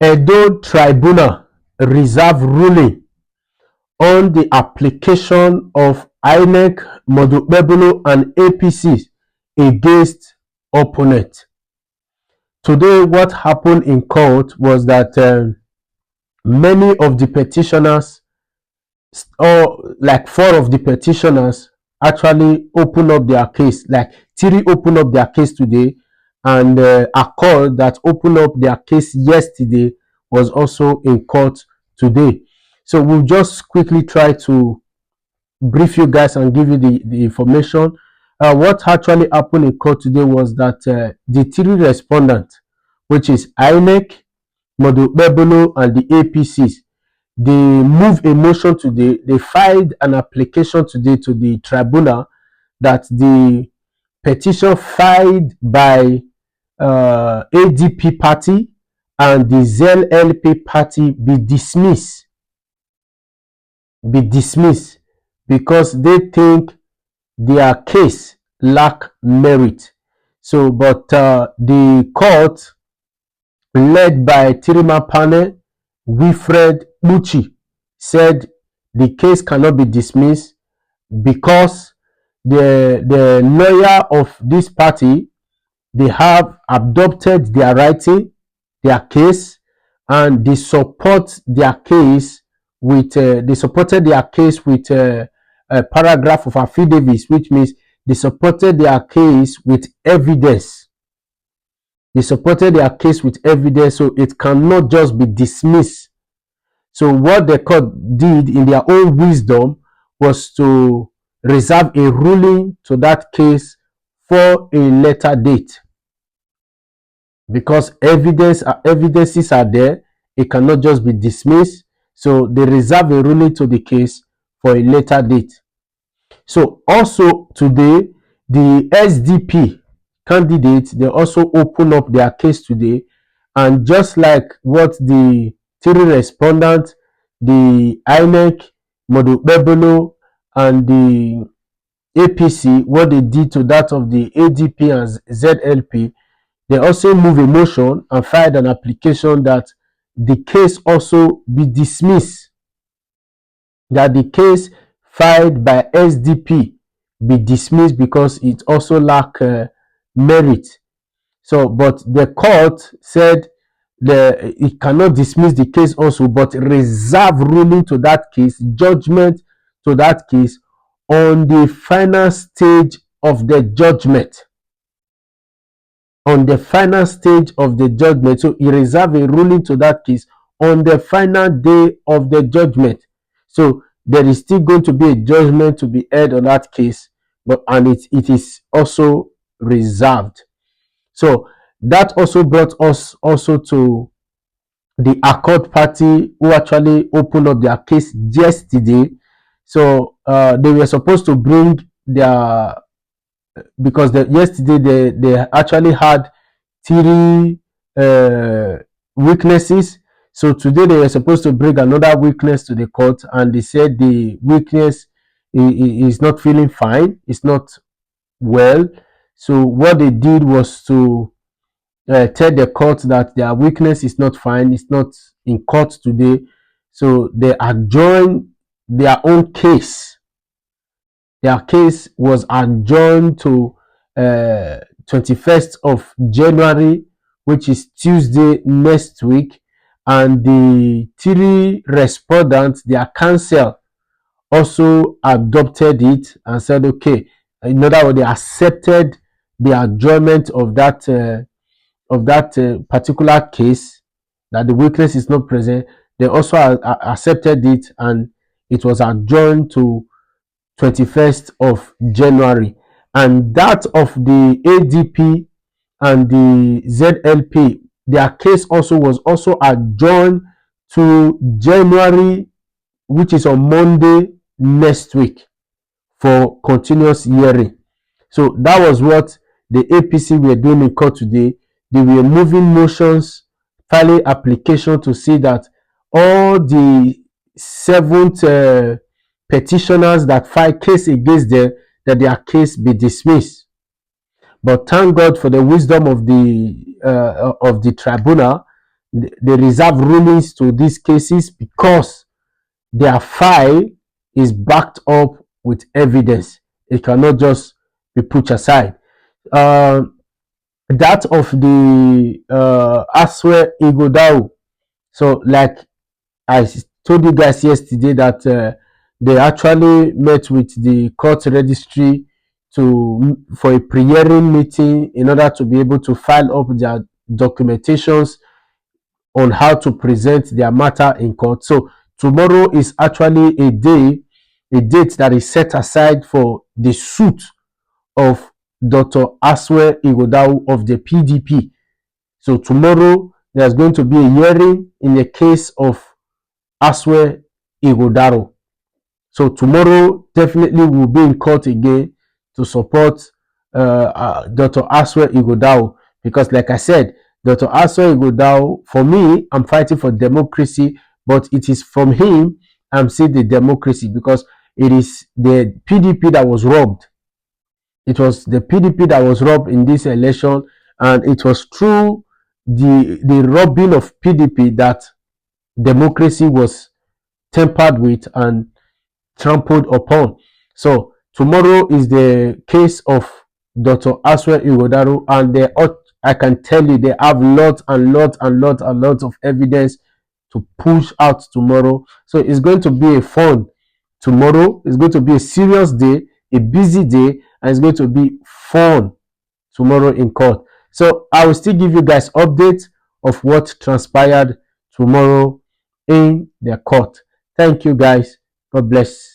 Edo Tribunal reserve ruling on the application of INEC, Okpebholo and APC against opponent. Today, what happened in court was that many of the petitioners, or like 4 of the petitioners, actually opened up their case. Like 3 opened up their case today, and a court that opened up their case yesterday was also in court today. So we'll just quickly try to brief you guys and give you the information. What actually happened in court today was that the 3 respondents, which is INEC, Okpebholo and the APCs, they moved a motion today. They filed an application today to the tribunal that the petition filed by ADP party and the ZLP party be dismissed. Because they think their case lack merit. So, but the court, led by Tribunal panel, Wilfred Bucci, said the case cannot be dismissed because the lawyer of this party, they have adopted their writing, their case, and they support their case with they supported their case with a paragraph of affidavits, which means they supported their case with evidence. They supported their case with evidence, so it cannot just be dismissed. So what the court did in their own wisdom was to reserve a ruling to that case for a later date. Because evidences are there, it cannot just be dismissed. So they reserve a ruling to the case for a later date. So also today, the SDP candidates, they also open up their case today, and just like what the 3 respondents, the INEC, Okpebholo and the APC, what they did to that of the ADP and ZLP, they also move a motion and filed an application that the case also be dismissed, that the case filed by SDP be dismissed because it also lack merit. So, but the court said it cannot dismiss the case also, but reserve ruling to that case, judgment to that case on the final stage of the judgment. On the final stage of the judgment. So he reserved a ruling to that case on the final day of the judgment. So there is still going to be a judgment to be heard on that case, and it is also reserved. So that also brought us also to the Accord Party, who actually opened up their case yesterday. So they were supposed to bring their, because yesterday they actually had 3 witnesses. So today they were supposed to bring another witness to the court, and they said the witness is not feeling fine, it's not well. So what they did was to tell the court that their witness is not fine, it's not in court today. So they adjourned their own case. Their case was adjourned to 21st of January, which is Tuesday next week. And the 3 respondents, their counsel, also adopted it and said, okay, in other words, they accepted the adjournment of that particular case, that the witness is not present. They also accepted it, and it was adjourned to 21st of January. And that of the ADP and the ZLP, their case also was also adjourned to January, which is on Monday next week, for continuous hearing. So that was what the APC were doing in court today. They were moving motions, filing application to see that all the 7 petitioners that filed case against them, that their case be dismissed. But thank God for the wisdom of the tribunal, they reserve rulings to these cases because their file is backed up with evidence. It cannot just be put aside. That of the Aswe Igodao. So, like I told you guys yesterday, that they actually met with the court registry for a pre-hearing meeting in order to be able to file up their documentations on how to present their matter in court. So tomorrow is actually a date that is set aside for the suit of Dr. Aswe Igodau of the PDP. So tomorrow there's going to be a hearing in the case of Aswe Igodaro. So tomorrow definitely we'll be in court again to support Dr. Aswe Igodao, because like I said, Dr. Aswe Igodao, for me, I'm fighting for democracy, but it is from him I'm seeing the democracy, because it is the PDP that was robbed. It was the PDP that was robbed in this election, and it was through the robbing of PDP that democracy was tampered with and trampled upon. So tomorrow is the case of Dr. Aswe Iwodaru, and I can tell you they have lots of evidence to push out tomorrow. So it's going to be a fun tomorrow. It's going to be a serious day, a busy day, and it's going to be fun tomorrow in court. So I will still give you guys updates of what transpired tomorrow in the court. Thank you guys. God bless.